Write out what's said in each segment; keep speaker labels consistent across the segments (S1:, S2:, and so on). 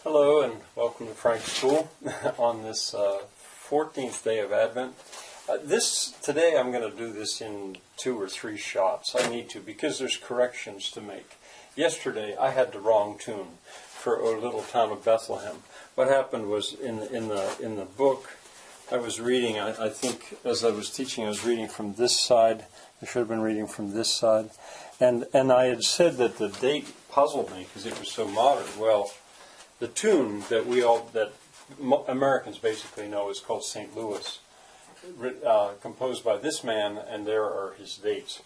S1: Hello and welcome to Frank's School on this 14th day of Advent. Today I'm going to do this in 2 or 3 shots. I need to because there's corrections to make. Yesterday I had the wrong tune for O Little Town of Bethlehem. What happened was in the book I was reading, I think as I was teaching I was reading from this side. I should have been reading from this side. And I had said that the date puzzled me because it was so modern. Well, the tune that Americans basically know is called St. Louis, composed by this man, and there are his dates.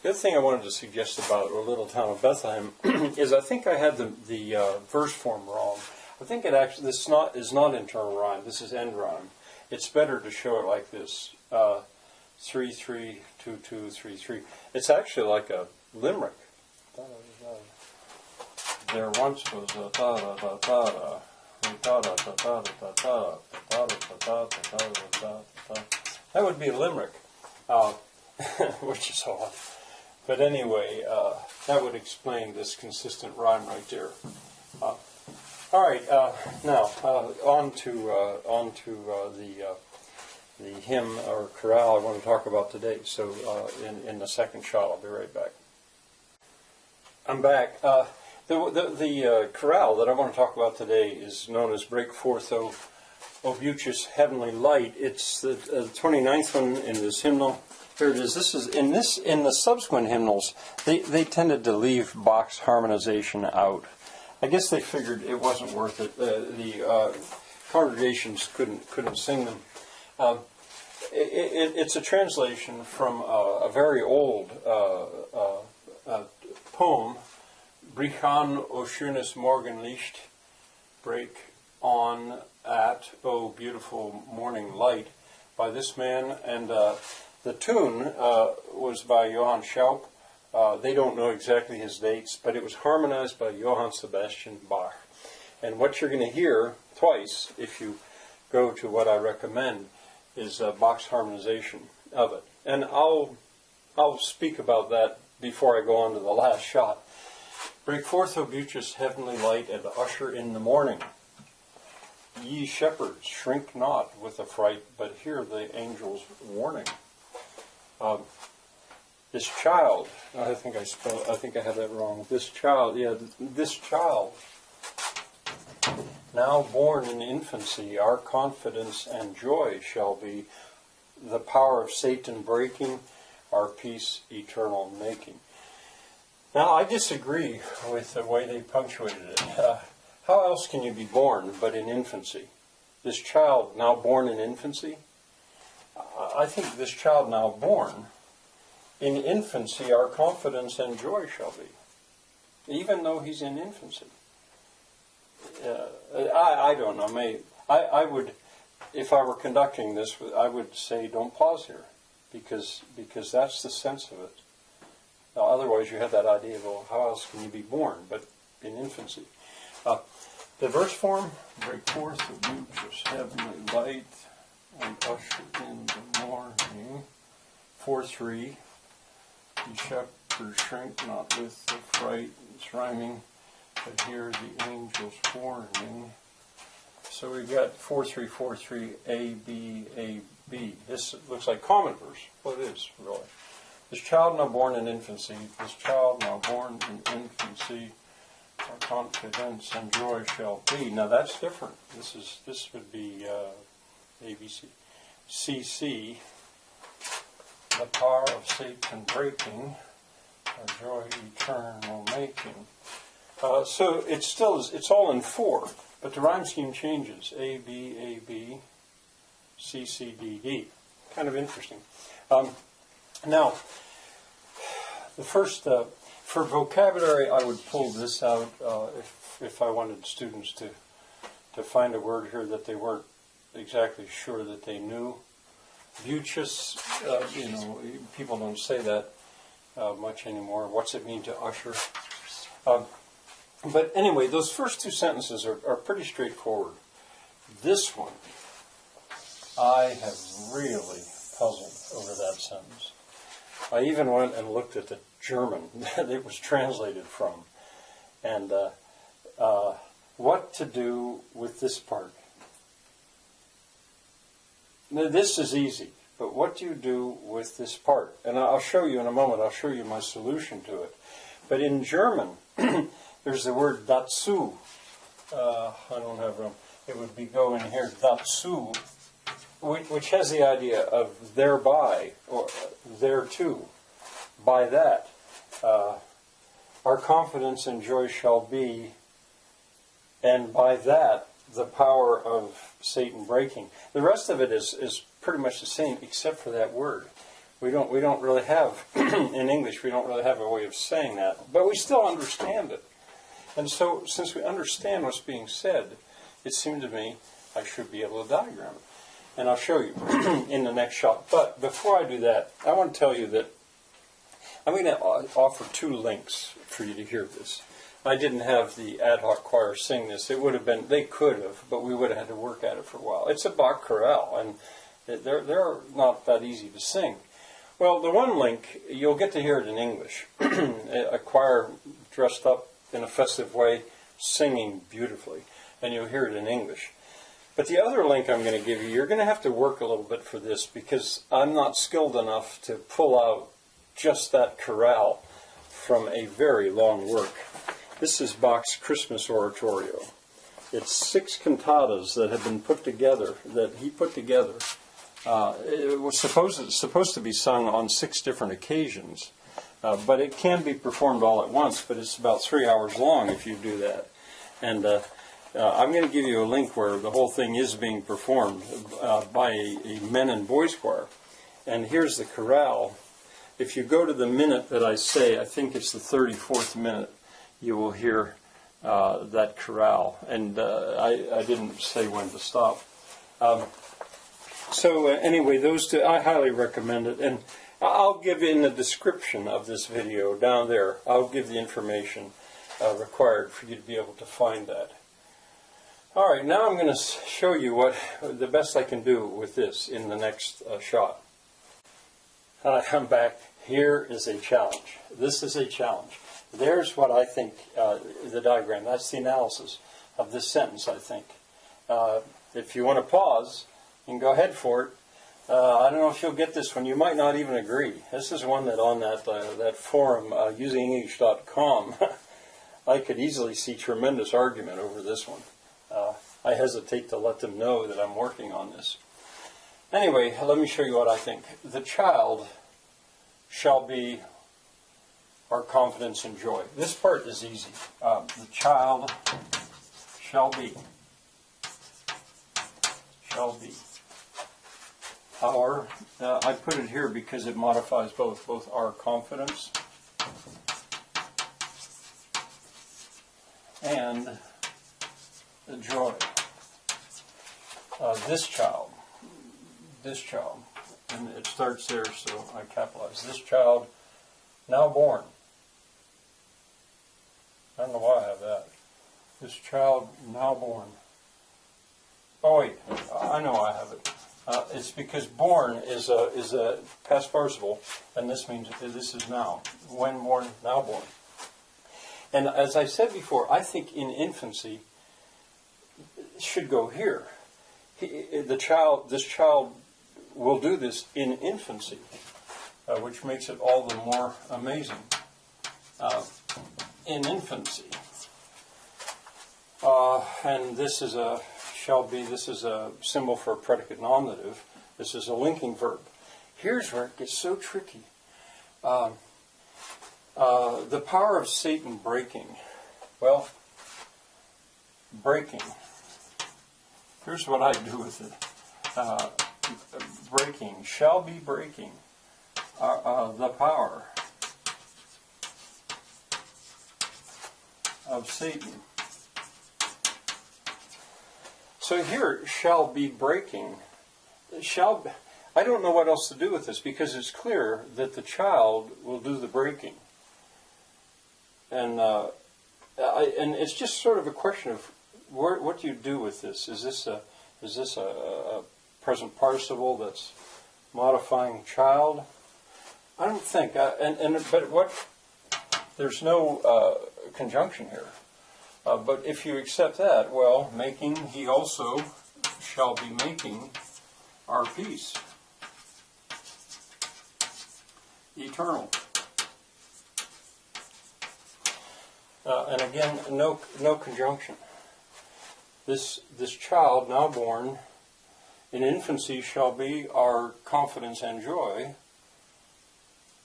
S1: The other thing I wanted to suggest about O Little Town of Bethlehem is I think I had the verse form wrong. I think it actually is not internal rhyme. This is end rhyme. It's better to show it like this: 3 3 2 2 3 3. It's actually like a limerick. There once was a da da da da da da da da da da da da da da da. That would be a limerick, which is odd. But anyway, that would explain this consistent rhyme right there. All right, now on to the hymn or chorale I want to talk about today. So in the second shot, I'll be right back. I'm back. The chorale that I want to talk about today is known as Break Forth, O Beauteous, Heav'nly Light. It's the 29th one in this hymnal. Here it is. This is in the subsequent hymnals. They tended to leave Bach's harmonization out. I guess they figured it wasn't worth it. The congregations couldn't sing them. It's a translation from a very old poem. Brich an, o schönes Morgenlicht, break on at, O beautiful morning light, by this man, and the tune was by Johann Schaup. They don't know exactly his dates, but it was harmonized by Johann Sebastian Bach. And what you're going to hear twice, if you go to what I recommend, is Bach's harmonization of it. And I'll speak about that before I go on to the last shot. Break forth, O beauteous, heavenly light, and usher in the morning. Ye shepherds, shrink not with affright, but hear the angel's warning. This child, I think I have that wrong. This child, now born in infancy, our confidence and joy shall be, the power of Satan breaking, our peace eternal making. Now, I disagree with the way they punctuated it. How else can you be born but in infancy? This child now born in infancy? I think this child now born in infancy, our confidence and joy shall be, even though he's in infancy. I don't know. I would, if I were conducting this, I would say don't pause here, because that's the sense of it. Now, otherwise, you have that idea of, well, how else can you be born but in infancy? The verse form: break forth, O beauteous, heavenly light, and usher in the morning. 4-3. Ye shepherds, shrink not with affright. It's rhyming, but hear the angel's warning. So we've got 4-3, 4-3, A, B, A, B. This looks like common verse. Well, it is, really. This child now born in infancy, this child now born in infancy, our confidence and joy shall be. Now that's different. This would be A, B, C. C, C, the power of Satan breaking, our joy eternal making. So it's all in 4, but the rhyme scheme changes. A, B, C, C, D, D. Kind of interesting. Now, the first, for vocabulary, I would pull this out if I wanted students to find a word here that they weren't exactly sure that they knew. Beauteous, people don't say that much anymore. What's it mean to usher? But anyway, those first 2 sentences are pretty straightforward. This one, I have really puzzled over that sentence. I even went and looked at the German that it was translated from. And what to do with this part. Now, this is easy, but what do you do with this part? And I'll show you in a moment. I'll show you my solution to it. But in German, there's the word dazu. I don't have room. It would be go in here, dazu, which has the idea of thereby, or thereto. By that, our confidence and joy shall be, and by that, the power of Satan breaking. The rest of it is pretty much the same, except for that word. We don't really have, in English, we don't really have a way of saying that, but we still understand it. And so, since we understand what's being said, it seemed to me I should be able to diagram it. And I'll show you in the next shot. But before I do that, I want to tell you that I'm going to offer 2 links for you to hear this. I didn't have the ad hoc choir sing this. It would have been, they could have, but we would have had to work at it for a while. It's a Bach chorale, and they're not that easy to sing. Well, the one link, you'll get to hear it in English. A choir dressed up in a festive way, singing beautifully, and you'll hear it in English. But the other link I'm going to give you, you're going to have to work a little bit for this, because I'm not skilled enough to pull out just that chorale from a very long work. This is Bach's Christmas Oratorio. It's 6 cantatas that have been put together, that he put together. It was supposed to be sung on 6 different occasions, but it can be performed all at once, but it's about 3 hours long if you do that. And I'm going to give you a link where the whole thing is being performed by a men and boys choir. And here's the chorale. If you go to the minute that I say, I think it's the 34th minute, you will hear that chorale. And I didn't say when to stop. So anyway, those 2, I highly recommend it. And I'll give in the description of this video down there. I'll give the information required for you to be able to find that. All right, now I'm going to show you what the best I can do with this in the next shot. I'm back. Here is a challenge. This is a challenge. There's what I think, the diagram. That's the analysis of this sentence, I think. If you want to pause, you can go ahead for it. I don't know if you'll get this one. You might not even agree. This is one that on that forum, usingenglish.com, I could easily see tremendous argument over this one. I hesitate to let them know that I'm working on this. Anyway, let me show you what I think. The child shall be our confidence and joy. This part is easy. The child shall be our, I put it here because it modifies both our confidence and the joy. This child, and it starts there, so I capitalize. This child, now born. I don't know why I have that. This child, now born. Oh wait, I know I have it. It's because born is a past participle, and this means this is now. When born, now born. And as I said before, I think in infancy it should go here. This child will do this in infancy, which makes it all the more amazing. In infancy, and this is a this is a symbol for a predicate nominative. This is a linking verb. Here's where it gets so tricky. The power of Satan breaking. Well, breaking. Here's what I do with it. Breaking, shall be breaking. The power of Satan. So here, shall be breaking. I don't know what else to do with this, because it's clear that the child will do the breaking. And it's just sort of a question of what do you do with this? Is this a present participle that's modifying child? I don't think. But there's no conjunction here. But if you accept that, well, he also shall be making our peace eternal. And again, no conjunction. This child now born in infancy shall be our confidence and joy,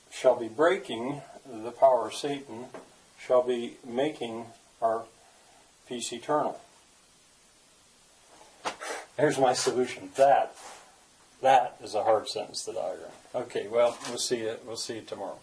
S1: shall be breaking the power of Satan, shall be making our peace eternal. Here's my solution. That is a hard sentence, the diagram. Okay, well, we'll see you tomorrow.